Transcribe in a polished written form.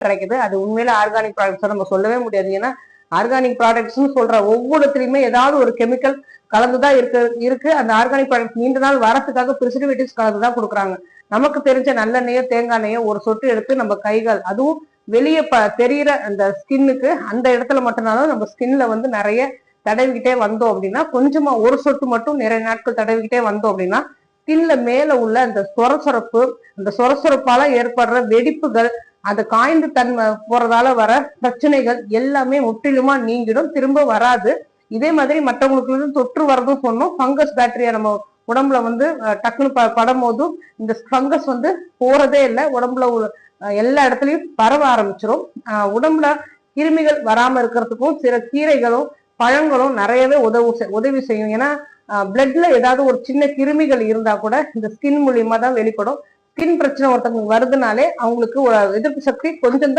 கிடைக்குது. அது உண்மையில ஆர்கானிக் ப்ராடக்ட்ஸ் நம்ம சொல்லவே முடியாது. ஏன்னா ஆர்கானிக் ப்ராடக்ட்ஸ் சொல்ற ஒவ்வொருத்திலுமே ஏதாவது ஒரு கெமிக்கல் கலந்துதான் இருக்கு. அந்த ஆர்கானிக் ப்ராடக்ட் நீண்ட நாள் வரத்துக்காக ப்ரிசர்வேட்டிவ்ஸ் கலந்துதான் கொடுக்குறாங்க. நமக்கு தெரிஞ்ச நல்லெண்ணெயோ தேங்காய் எண்ணெயோ ஒரு சொட்டு எடுத்து நம்ம கைகள், அதுவும் வெளியே தெரியிற அந்த ஸ்கின்னுக்கு அந்த இடத்துல மட்டும்னாலும் நம்ம ஸ்கின்ல நிறைய தடவிக்கிட்டே வந்தோம் அப்படின்னா, கொஞ்சமா ஒரு சொட்டு மட்டும் நிறைய நாட்கள் தடவிக்கிட்டே வந்தோம் அப்படின்னா ஸ்கின்ல மேல உள்ள அந்த சொரசொரப்பு, அந்த சொரசொரப்பால ஏற்படுற வெடிப்புகள், அந்த காய்ந்து தன்மை போறதால வர பிரச்சனைகள் எல்லாமே முற்றிலுமா நீங்கிடும், திரும்ப வராது. இதே மாதிரி மற்றவங்களுக்கு தொற்று வரதும் சொன்னோம். ஃபங்கஸ் பாக்டீரியா நம்ம உடம்புல டக்குன்னு படும் போதும் இந்த ஃபங்கஸ் போறதே இல்லை, உடம்புல எல்லா இடத்துலயும் பரவ ஆரம்பிச்சிடும். உடம்புல கிருமிகள் வராம இருக்கிறதுக்கும் சில கீரைகளும் பழங்களும் நிறையவே உதவி செய்யும். ஏன்னா பிளட்ல ஏதாவது ஒரு சின்ன கிருமிகள் இருந்தா கூட இந்த ஸ்கின் மூலியமா தான் வெளிப்படும். ஸ்கின் பிரச்சனை ஒருத்தவங்களுக்கு வருதுனாலே அவங்களுக்கு ஒரு எதிர்ப்பு சக்தி கொஞ்சம்